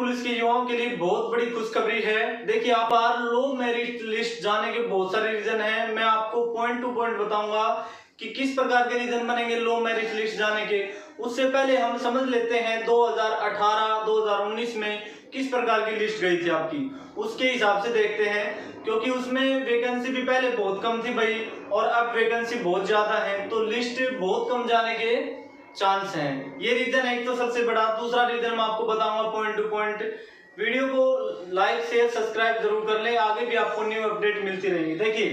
Police के युवाओं के लिए बहुत बड़ी खुशखबरी है। देखिए, आप बार लो मेरिट लिस्ट जाने के बहुत सारे रीजन हैं। मैं आपको पॉइंट टू पॉइंट बताऊंगा कि किस प्रकार के रीजन बनेंगे लो मेरिट लिस्ट जाने के। उससे पहले हम समझ लेते हैं 2018-2019 में किस प्रकार की लिस्ट गई थी आपकी, उसके हिसाब से देखते हैं। क्योंकि उसमें वैकेंसी भी पहले बहुत कम थी भाई, और अब वैकेंसी बहुत ज्यादा है, तो लिस्ट बहुत कम जाने के चांस हैं। ये रीजन है एक तो सबसे बड़ा। दूसरा रीजन मैं आपको बताऊंगा पॉइंट टू पॉइंट। वीडियो को लाइक शेयर सब्सक्राइब जरूर कर ले, आगे भी आपको न्यू अपडेट मिलती रहेगी। देखिए,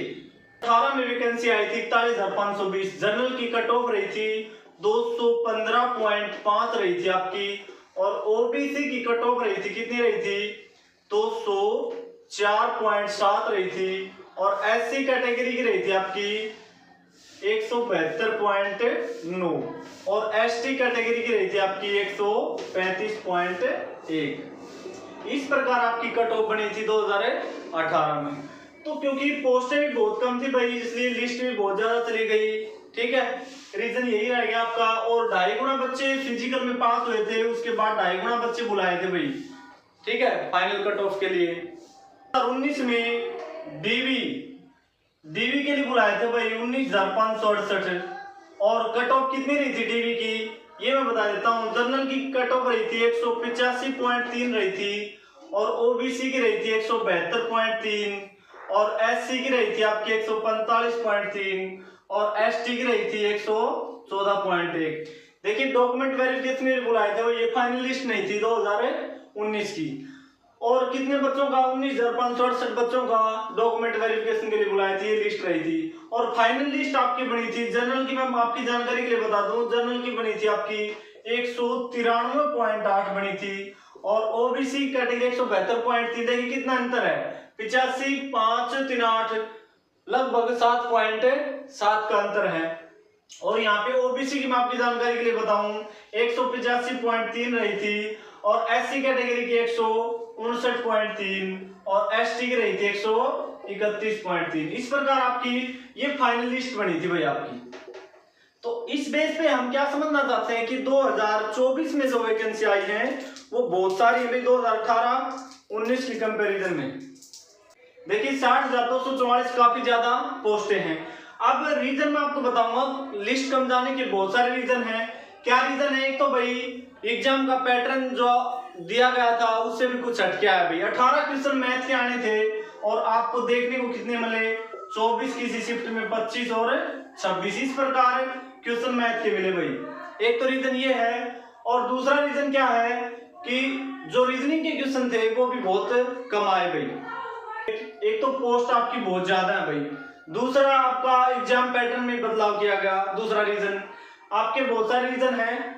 18 में वैकेंसी आई थी 41,520। जनरल की कट ऑफ रही थी 215.5 रही थी आपकी, और ओबीसी की कट ऑफ रही थी, कितनी रही थी 204.7 रही थी, और एससी कैटेगरी की रही थी आपकी 172.9, और एसटी कैटेगरी की रही थी आपकी 135.1। इस प्रकार आपकी कट ऑफ बनी थी 2018 में। तो क्योंकि पोस्टें भी बहुत कम थी भाई, इसलिए लिस्ट भी बहुत ज्यादा चली गई। ठीक है, रीजन यही रह गया आपका। और 2.5 गुना बच्चे फिजिकल में पास हुए थे, उसके बाद 2.5 गुना बच्चे बुलाए थे भाई, ठीक है, फाइनल कट ऑफ के लिए। 2019 में डीवी के लिए बुलाए थे भाई 19,568, और कट ऑफ कितनी रही थी डीवी की, ये मैं बता देता हूँ। जनरल की कट ऑफ रही थी 185.3 रही थी, और ओबीसी की रही थी 172.3, और एससी की रही थी आपकी 145.3, और एसटी की रही थी 114.1। देखिए, डॉक्यूमेंट वेरिफिकेशन में बुलाए थे वो, ये फाइनल लिस्ट नहीं थी 2019 की। और कितने बच्चों का, 19,568 बच्चों का डॉक्यूमेंट वेरिफिकेशन के लिए बुलाए थे, ये लिस्ट रही थी। और फाइनल लिस्ट आपकी बनी थी जनरल की, मैं आपकी जानकारी के लिए बता दूं, जनरल की बनी थी आपकी 193.8 बनी थी, और ओबीसी कैटेगरी 172.3। देखिए कितना अंतर है, 85.538, लगभग 7.7 का अंतर है। और यहाँ पे ओबीसी की मैं आपकी जानकारी के लिए बताऊं 185.3 रही थी, और एससी कैटेगरी की 159.3, और एसटी की रही थी 131.3। इस प्रकार आपकी ये फाइनल लिस्ट बनी थी भाई आपकी। तो इस बेस पे हम क्या समझना चाहते हैं कि 2024 में जो वैकेंसी आई है वो बहुत सारी है भाई 2018-19 की कंपैरिजन में। देखिए, 60,244 काफी ज्यादा पोस्टें हैं। अब रीजन मैं आपको बताऊंगा, लिस्ट कम जाने के बहुत सारे रीजन हैं। क्या रीजन है, एक तो भाई एग्जाम का पैटर्न जो दिया गया था उससे भी कुछ हटके आया भाई। 18 क्वेश्चन मैथ के आने थे, और आपको देखने को कितने मिले, 24 किसी शिफ्ट में 25 और 26 इस प्रकार क्वेश्चन मैथ के मिले भाई। एक तो रीजन ये है, और दूसरा रीजन क्या है कि जो रीजनिंग के क्वेश्चन थे वो भी बहुत कम आए भाई। एक तो पोस्ट आपकी बहुत ज्यादा है भाई, दूसरा आपका एग्जाम पैटर्न में बदलाव किया गया। दूसरा रीजन, आपके बहुत सारे रीजन हैं,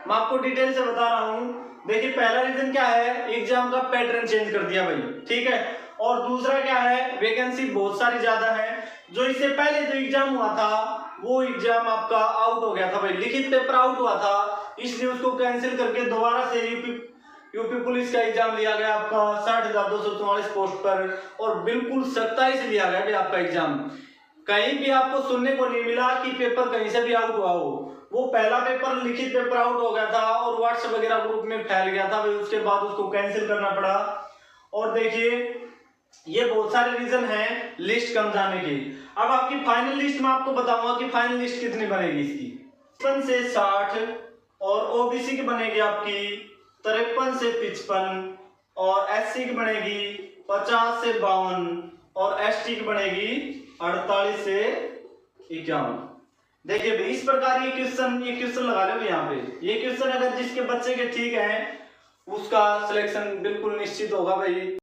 मैं आपको डिटेल से बता रहा हूं। देखिए, पहला रीजन क्या है, एग्जाम का पैटर्न चेंज कर दिया भाई, ठीक है। और दूसरा क्या है, वैकेंसी बहुत सारी ज्यादा है। जो इससे पहले जो एग्जाम हुआ था वो एग्जाम आपका आउट हो गया था भाई, लिखित पेपर आउट हुआ था, इसलिए उसको कैंसिल करके दोबारा से यूपी पुलिस का एग्जाम लिया गया आपका 60,244 पोस्ट पर, और बिल्कुल सख्ताई से लिया गया आपका एग्जाम। कहीं भी आपको सुनने को नहीं मिला कि पेपर कहीं से भी आउट हुआ हो। वो पहला पेपर लिखित पेपर आउट हो गया था, और व्हाट्सएप वगैरह ग्रुप में फैल गया था भाई, उसके बाद उसको कैंसिल करना पड़ा। और देखिए, ये बहुत सारे रीजन हैं लिस्ट कम जाने के। अब आपकी फाइनल लिस्ट में आपको बताऊंगा कि फाइनल लिस्ट कितनी बनेगी इसकी। 55 से 60, और ओबीसी की बनेगी आपकी 53 से 55, और एससी की बनेगी 50 से 52, और एसटी की बनेगी 48 से 51। देखिए, इस प्रकार ये क्वेश्चन लगा लो यहाँ पे। ये क्वेश्चन अगर जिसके बच्चे के ठीक है उसका सिलेक्शन बिल्कुल निश्चित होगा भाई।